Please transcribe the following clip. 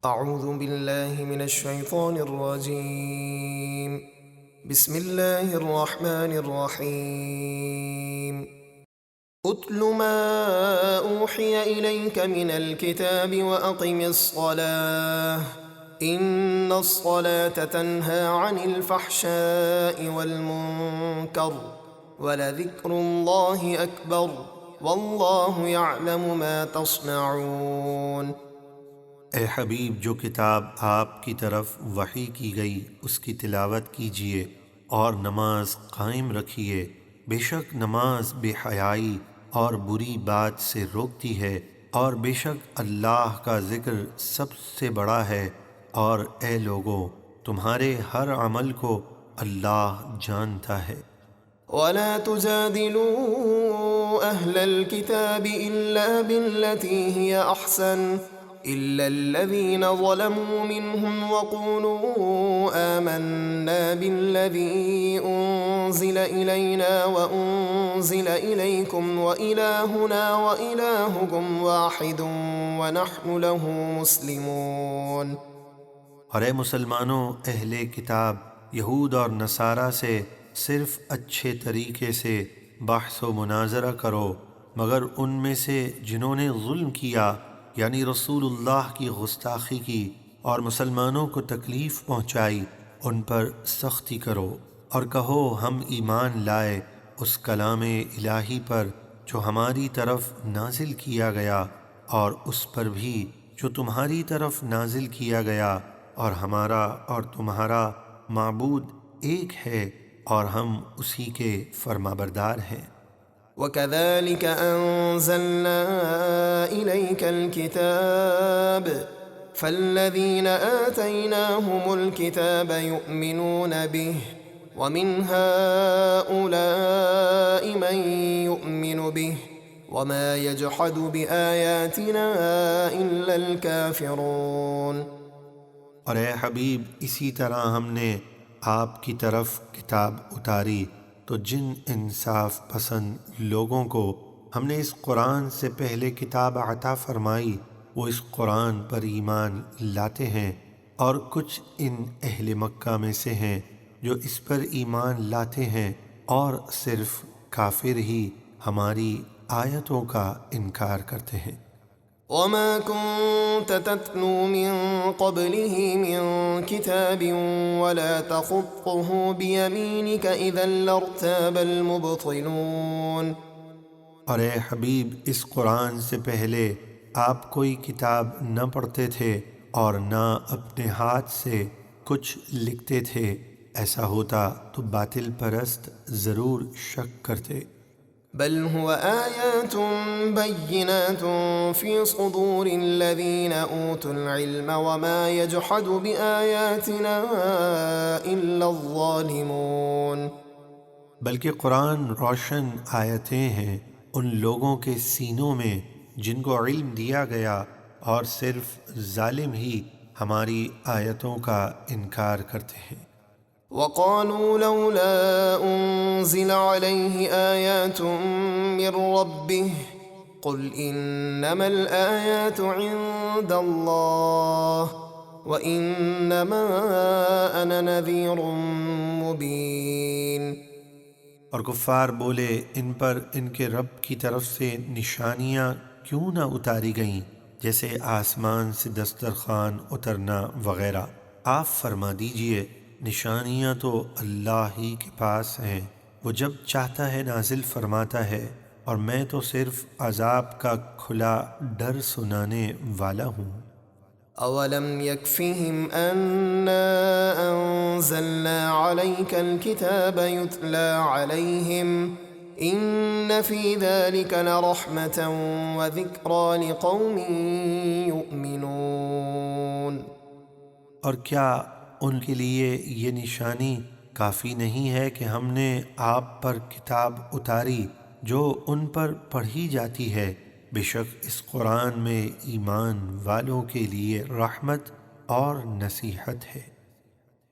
اعوذ باللہ من الشیطان الرجیم بسم اللہ الرحمن الرحیم اتل ما اوحی الیک من الكتاب واقم الصلاة ان الصلاة تنہى عن الفحشاء والمنکر ولذکر اللہ اکبر واللہ یعلم ما تصنعون۔ اے حبیب، جو کتاب آپ کی طرف وحی کی گئی اس کی تلاوت کیجیے اور نماز قائم رکھیے۔ بے شک نماز بے حیائی اور بری بات سے روکتی ہے، اور بے شک اللہ کا ذکر سب سے بڑا ہے۔ اور اے لوگو، تمہارے ہر عمل کو اللہ جانتا ہے۔ وَلَا تُجَادِلُوا أَهْلَ الْكِتَابِ إِلَّا بِالَّتِي هِيَ أَحْسَنُ إِلَّا الَّذِينَ ظَلَمُوا مِنْهُمْ وَقُولُوا آمَنَّا بِالَّذِي أُنزِلَ إِلَيْنَا وَأُنزِلَ إِلَيْكُمْ وَإِلَٰهُنَا وَإِلَٰهُكُمْ وَاحِدٌ وَنَحْنُ لَهُ مُسْلِمُونَ۔ اور اے مسلمانوں، اہل کتاب یہود اور نصارہ سے صرف اچھے طریقے سے بحث و مناظرہ کرو، مگر ان میں سے جنہوں نے ظلم کیا، یعنی رسول اللہ کی گستاخی کی اور مسلمانوں کو تکلیف پہنچائی، ان پر سختی کرو اور کہو ہم ایمان لائے اس کلام الہی پر جو ہماری طرف نازل کیا گیا، اور اس پر بھی جو تمہاری طرف نازل کیا گیا، اور ہمارا اور تمہارا معبود ایک ہے اور ہم اسی کے فرمانبردار ہیں۔ وَكَذَلِكَ أَنزَلْنَا إِلَيْكَ الْكِتَابَ فَالَّذِينَ آتَيْنَاهُمُ الْكِتَابَ يُؤْمِنُونَ بِهِ وَمِنْ هَؤُلَاءِ مَن يُؤْمِنُ بِهِ وَمَا يَجْحَدُ بِآيَاتِنَا إِلَّا الْكَافِرُونَ۔ اور اے حبیب، اسی طرح ہم نے آپ کی طرف کتاب اتاری تو جن انصاف پسند لوگوں کو ہم نے اس قرآن سے پہلے کتاب عطا فرمائی، وہ اس قرآن پر ایمان لاتے ہیں، اور کچھ ان اہل مکہ میں سے ہیں جو اس پر ایمان لاتے ہیں، اور صرف کافر ہی ہماری آیتوں کا انکار کرتے ہیں۔ وَمَا كُنْتَ تَتْلُو مِن قَبْلِهِ مِن كِتَابٍ وَلَا تَخُطُّهُ بِيَمِينِكَ إِذًا لَارْتَابَ الْمُبْطِلُونَ۔ اور اے حبیب، اس قرآن سے پہلے آپ کوئی کتاب نہ پڑھتے تھے اور نہ اپنے ہاتھ سے کچھ لکھتے تھے، ایسا ہوتا تو باطل پرست ضرور شک کرتے۔ بل هو آیات بینات فی صدور الذین اوتوا العلم وما یجحد بآیاتنا الا الظالمون۔ بلکہ قرآن روشن آیتیں ہیں ان لوگوں کے سینوں میں جن کو علم دیا گیا، اور صرف ظالم ہی ہماری آیتوں کا انکار کرتے ہیں۔ وقالوا لولا انزل عليه آیات من ربه قل انما الآیات عند الله وانما انا نذیر مبین۔ اور کفار بولے، ان پر ان کے رب کی طرف سے نشانیاں کیوں نہ اتاری گئیں، جیسے آسمان سے دسترخوان اترنا وغیرہ۔ آپ فرما دیجئے، نشانیاں تو اللہ ہی کے پاس ہیں، وہ جب چاہتا ہے نازل فرماتا ہے، اور میں تو صرف عذاب کا کھلا ڈر سنانے والا ہوں۔ اولم يكفهم انا انزلنا عليك الكتاب يتلى عليهم ان في ذلك لرحمة وذكرى لقوم يؤمنون۔ اور کیا ان کے لیے یہ نشانی کافی نہیں ہے کہ ہم نے آپ پر کتاب اتاری جو ان پر پڑھی جاتی ہے؟ بے شک اس قرآن میں ایمان والوں کے لیے رحمت اور نصیحت ہے۔